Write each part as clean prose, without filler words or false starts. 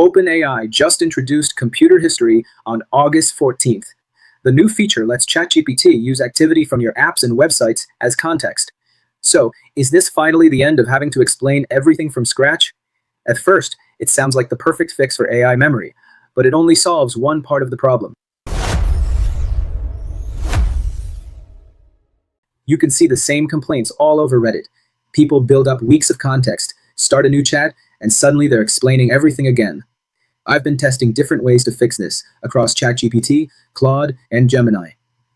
OpenAI just introduced computer history on August 14th. The new feature lets ChatGPT use activity from your apps and websites as context. So, is this finally the end of having to explain everything from scratch? At first, it sounds like the perfect fix for AI memory, but it only solves one part of the problem. You can see the same complaints all over Reddit. People build up weeks of context, start a new chat, and suddenly they're explaining everything again. I've been testing different ways to fix this across ChatGPT, Claude, and Gemini.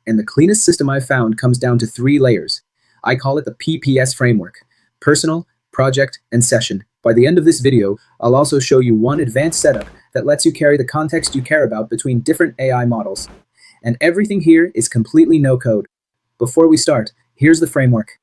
And the cleanest system I've found comes down to 3 layers. I call it the PPS framework: personal, project, and session. By the end of this video, I'll also show you one advanced setup that lets you carry the context you care about between different AI models. And everything here is completely no code. Before we start, here's the framework.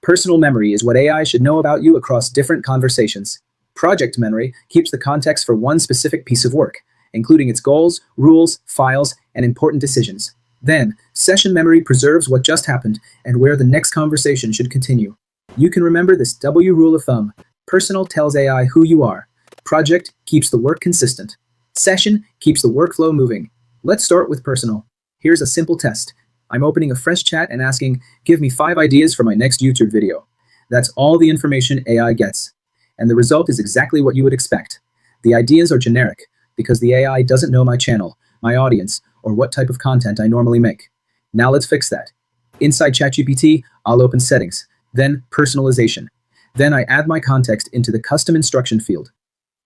Personal memory is what AI should know about you across different conversations. Project memory keeps the context for one specific piece of work, including its goals, rules, files, and important decisions. Then, session memory preserves what just happened and where the next conversation should continue. You can remember this W rule of thumb. Personal tells AI who you are. Project keeps the work consistent. Session keeps the workflow moving. Let's start with personal. Here's a simple test. I'm opening a fresh chat and asking, give me 5 ideas for my next YouTube video. That's all the information AI gets. And the result is exactly what you would expect. The ideas are generic, because the AI doesn't know my channel, my audience, or what type of content I normally make. Now let's fix that. Inside ChatGPT, I'll open Settings, then Personalization. Then I add my context into the Custom Instruction field.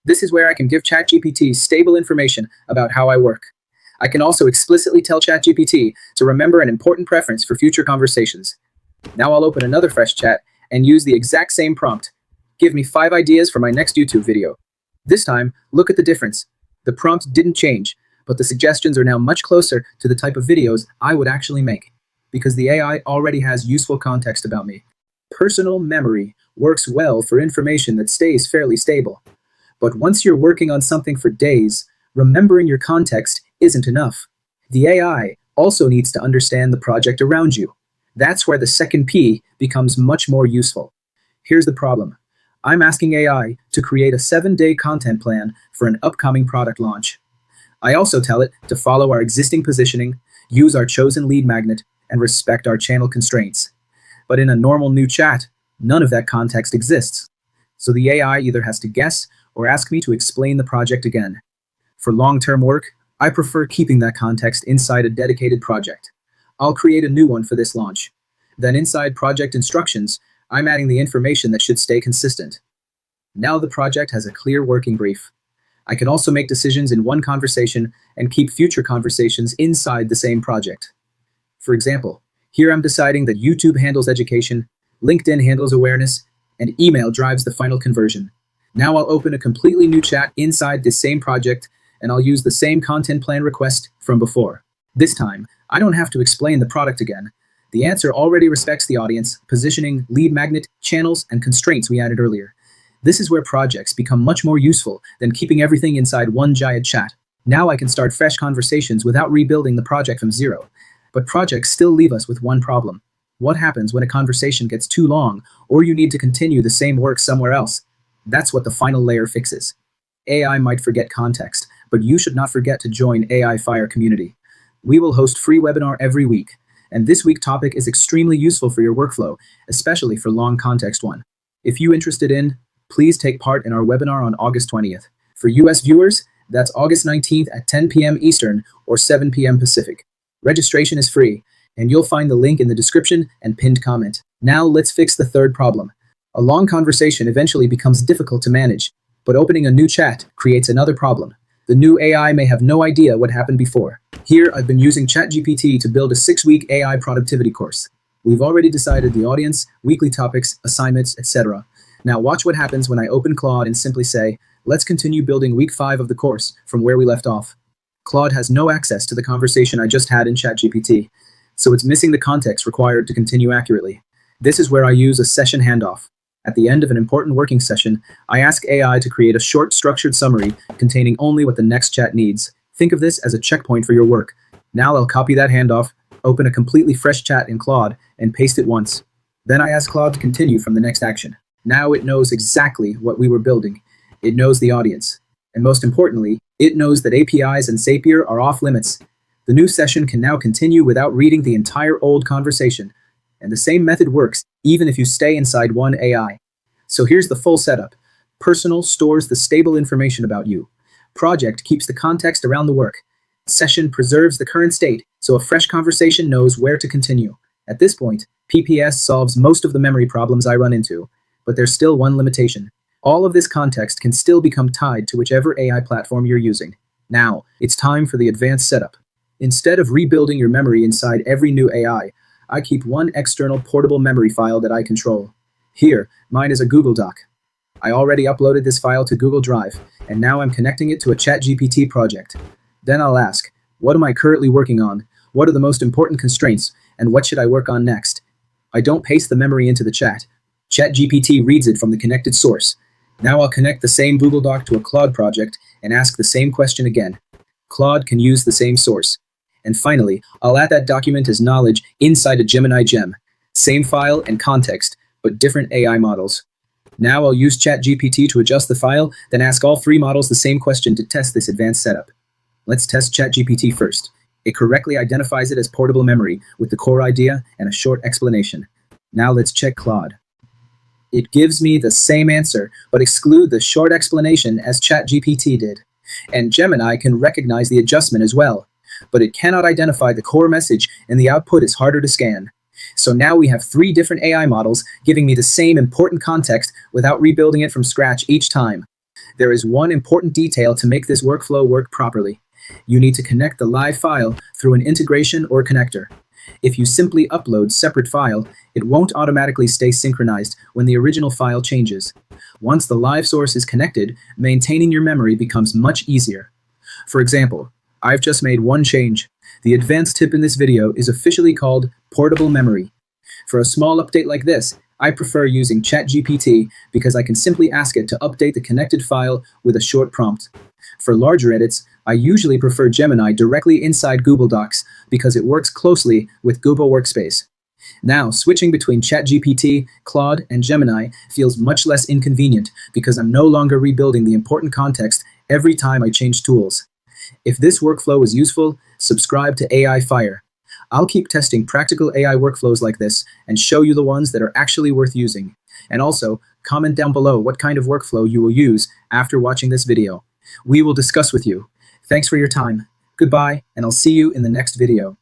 This is where I can give ChatGPT stable information about how I work. I can also explicitly tell ChatGPT to remember an important preference for future conversations. Now I'll open another fresh chat and use the exact same prompt. Give me 5 ideas for my next YouTube video. This time, look at the difference. The prompt didn't change, but the suggestions are now much closer to the type of videos I would actually make, because the AI already has useful context about me. Personal memory works well for information that stays fairly stable. But once you're working on something for days, remembering your context isn't enough. The AI also needs to understand the project around you. That's where the second P becomes much more useful. Here's the problem. I'm asking AI to create a 7-day content plan for an upcoming product launch. I also tell it to follow our existing positioning, use our chosen lead magnet, and respect our channel constraints. But in a normal new chat, none of that context exists. So the AI either has to guess or ask me to explain the project again. For long-term work, I prefer keeping that context inside a dedicated project. I'll create a new one for this launch. Then inside project instructions, I'm adding the information that should stay consistent. Now the project has a clear working brief. I can also make decisions in one conversation and keep future conversations inside the same project. For example, here I'm deciding that YouTube handles education, LinkedIn handles awareness, and email drives the final conversion. Now I'll open a completely new chat inside this same project, and I'll use the same content plan request from before. This time, I don't have to explain the product again. The answer already respects the audience, positioning, lead magnet, channels, and constraints we added earlier. This is where projects become much more useful than keeping everything inside one giant chat. Now I can start fresh conversations without rebuilding the project from zero. But projects still leave us with one problem. What happens when a conversation gets too long, or you need to continue the same work somewhere else? That's what the final layer fixes. AI might forget context, but you should not forget to join AI Fire community. We will host free webinar every week. And this week's topic is extremely useful for your workflow, especially for long context one. If you're interested in, please take part in our webinar on August 20th. For US viewers, that's August 19th at 10 p.m. Eastern or 7 p.m. Pacific. Registration is free, and you'll find the link in the description and pinned comment. Now let's fix the third problem. A long conversation eventually becomes difficult to manage, but opening a new chat creates another problem. The new AI may have no idea what happened before. Here, I've been using ChatGPT to build a 6-week AI productivity course. We've already decided the audience, weekly topics, assignments, etc. Now watch what happens when I open Claude and simply say, let's continue building week 5 of the course from where we left off. Claude has no access to the conversation I just had in ChatGPT, so it's missing the context required to continue accurately. This is where I use a session handoff. At the end of an important working session, I ask AI to create a short, structured summary containing only what the next chat needs. Think of this as a checkpoint for your work. Now I'll copy that handoff, open a completely fresh chat in Claude, and paste it once. Then I ask Claude to continue from the next action. Now it knows exactly what we were building. It knows the audience. And most importantly, it knows that APIs and Zapier are off limits. The new session can now continue without reading the entire old conversation. And the same method works even if you stay inside one AI. So here's the full setup. Personal stores the stable information about you. Project keeps the context around the work. Session preserves the current state, so a fresh conversation knows where to continue. At this point, PPS solves most of the memory problems I run into, but there's still one limitation. All of this context can still become tied to whichever AI platform you're using. Now, it's time for the advanced setup. Instead of rebuilding your memory inside every new AI, I keep one external portable memory file that I control. Here, mine is a Google Doc. I already uploaded this file to Google Drive, and now I'm connecting it to a ChatGPT project. Then I'll ask, what am I currently working on? What are the most important constraints? And what should I work on next? I don't paste the memory into the chat. ChatGPT reads it from the connected source. Now I'll connect the same Google Doc to a Claude project and ask the same question again. Claude can use the same source. And finally, I'll add that document as knowledge inside a Gemini gem. Same file and context, but different AI models. Now I'll use ChatGPT to adjust the file, then ask all three models the same question to test this advanced setup. Let's test ChatGPT first. It correctly identifies it as portable memory with the core idea and a short explanation. Now let's check Claude. It gives me the same answer, but exclude the short explanation as ChatGPT did. And Gemini can recognize the adjustment as well, but it cannot identify the core message and the output is harder to scan. So now we have three different AI models giving me the same important context without rebuilding it from scratch each time. There is one important detail to make this workflow work properly. You need to connect the live file through an integration or connector. If you simply upload separate file, it won't automatically stay synchronized when the original file changes. Once the live source is connected, maintaining your memory becomes much easier. For example, I've just made one change. The advanced tip in this video is officially called portable memory. For a small update like this, I prefer using ChatGPT because I can simply ask it to update the connected file with a short prompt. For larger edits, I usually prefer Gemini directly inside Google Docs because it works closely with Google Workspace. Now, switching between ChatGPT, Claude, and Gemini feels much less inconvenient because I'm no longer rebuilding the important context every time I change tools. If this workflow is useful, subscribe to AI Fire. I'll keep testing practical AI workflows like this and show you the ones that are actually worth using. And also, comment down below what kind of workflow you will use after watching this video. We will discuss with you. Thanks for your time. Goodbye, and I'll see you in the next video.